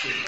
Sino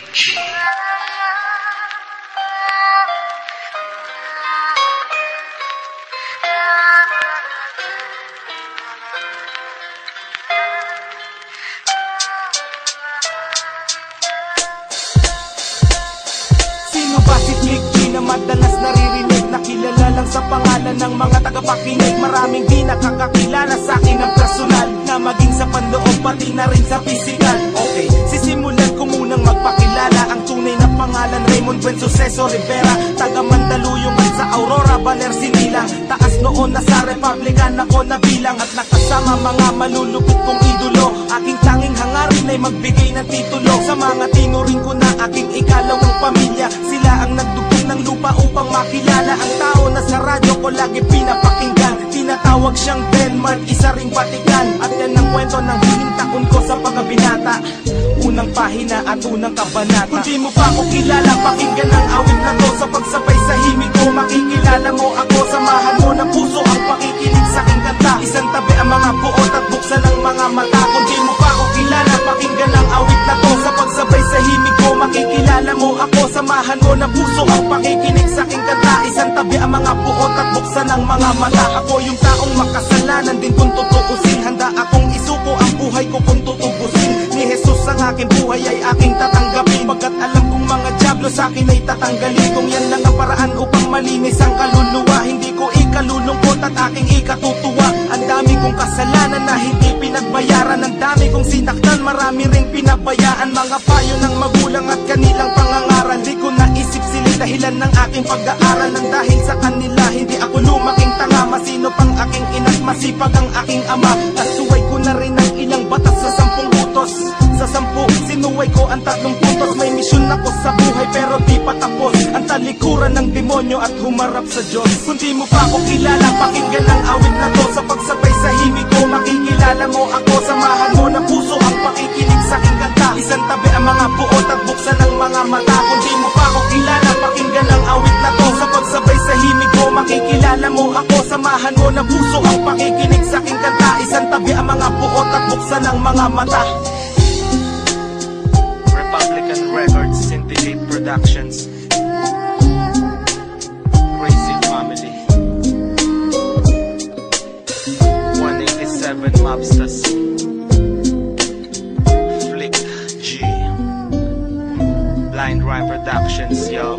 ba si Click G na madalas naririnig? Nakilala lang sa pangalan ng mga tagapakinig. Maraming di nakakakilala sa akin ng personal, na maging sa panloob pati na rin sa physical. Okay, sisimulan ko munang magpakilala. Ang tunay na pangalan Raymond Buen Suceso Rivera, taga Mandaluyong at sa Aurora, Baler, Sinilang. Taas noon na sa Republican ako nabilang, at nakasama mga malulupit kong idolo. Aking tanging hangarin ay magbigay ng titulo sa mga tinuring ko na aking ikalawang pamilya. Sila ang nagdugtong ng lupa upang makilala ang tao na sa radyo ko lagi pinapakinggan. Tinatawag siyang Denmark, isa ring Vatican. At yan ang kwento ng hinintakon ko sa pagkabinata, unang pahina at unang kabanata. Kung di mo pa ako kilala, pakinggan ang awit na to. Sa pagsabay sa himig ko, makikilala mo ako. Samahan mo ng puso ang pakikinig sa aking kanta. Isang tabi ang mga buot at buksan ang mga mata. Kung di mo pa ako kilala, pakinggan ang awit na to. Sa pagsabay sa himig ko, makikilala mo ako. Samahan mo ng puso ang pakikinig sa aking kanta. Isang tabi ang mga buot at buksan ang mga mata. Ako yung taong makasalanan din kung tutuusin. Handa akong isuko ang buhay ko kung tutubusin. Ni Jesus ang aking buhay ay aking tatanggapin, pagkat alam kong mga diablo sa akin ay tatanggalin. Kung yan lang ang paraan upang malinis ang kaluluwa, hindi ko ikalulungkot at aking ikatutuwa. Ang dami kong kasalanan na hindi pinagbayaran, ang dami kong sinaktan, marami ring pinabayaan. Mga payo ng magulang at kanilang pangangaral, di ko naisip sila dahilan ng aking pag-aaral. Nang dahil sa kanila hindi ako lumaking tanga, masino pang aking ina't masipag ang aking ama. Nasuway ko na rin ang ilang batas sa 10 utos. Sa 10 sinuway ko ang 3 puntos. May misyon ako sa buhay pero di pa tapos, ang talikuran ng demonyo at humarap sa Diyos. Kung di mo pa ako kilala, pakinggan ang awit na to. Sa pagsabay sa himig ko, makikilala mo ako. Samahan mo ng puso ang pakikinig sa aking kanta. Isang tabi ang mga buot at buksan ang mga mata. Kung di mo pa ako kilala, pakinggan ang awit na to. Sa pagsabay sa himig ko, makikilala mo ako. Samahan mo ng puso ang pakikinig sa aking kanta. Isang tabi ang mga buot at buksan ang mga mata. Republican Records, Syndicate Productions, Crazy Family, 187 Mobsters, Flick G, Blind Rhyme Productions, yo.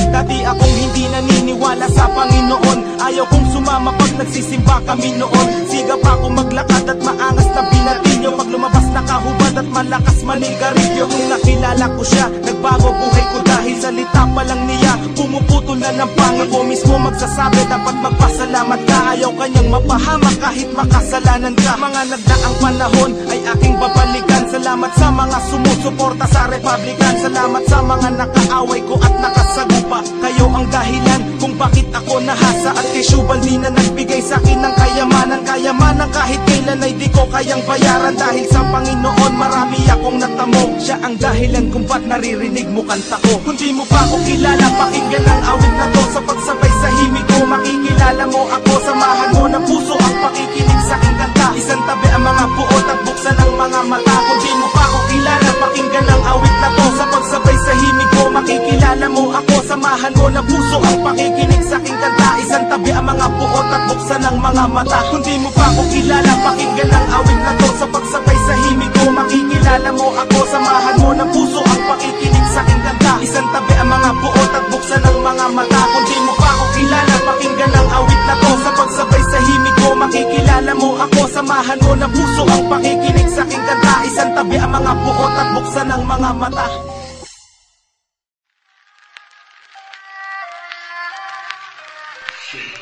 Dati akong hindi naniniwala sa Panginoon, ayaw kong sumama pag nagsisimba kami noon. Sigap ako maglakad at maangas na binatilyo, pag lumabas nakahubad at malakas manigarilyo. Nung nakilala ko siya, nagbago buhay ko dahil salita pa lang niya pumuputol na ng pangil. Ako mismo magsasabi dapat magpasalamat ka, ayaw kanyang mapahamak kahit makasalanan ka. Mga nagdaang panahon ay aking babalikan. Salamat sa mga sumusuporta sa Republican, salamat sa mga nakaaway ko at nakasagupa. Kayo ang dahilan kung bakit ako nahasa, at kay Shubaldi na nagbigay sa akin ng kayamanan. Kayamanan kahit kailan ay di ko kayang bayaran. Dahil sa Panginoon marami akong natamo, siya ang dahilan kung ba't naririnig mo kanta ko. Kung di mo pa ako kilala, pakinggan ang awit na to. Sa pagsabay sa himig ko, makikilala mo ako. Samahan mo ng puso ang pakikinig sa aking kanta. Isang tabi ang mga buot at buksan ang mga mata. Kung di mo pa ako kilala, pakinggan ang awit na to. Sa pagsabay sa himig ko, makikilala mo ako. Samahan mo ng puso ang pakikinig sa aking kanta. Isang tabi ang mga buot at buksan ang mga mata. Kung di mo pa ako kilala, pakinggan ang awit na to. Sa pagsabay sa himig ko, makikilala mo ako. Samahan mo ng puso ang pakikinig sa aking kanta. Isang tabi ang mga buot at buksan ang mga mata. Kung di mo pa ako kilala, pakinggan ang awit na to. Sa pagsabay sa himig ko, makikilala mo ako. Samahan mo ng puso ang pakikinig sa aking kanta. Isang tabi ang mga buot at buksan ang mga mata.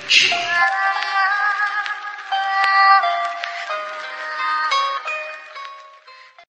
Yeah.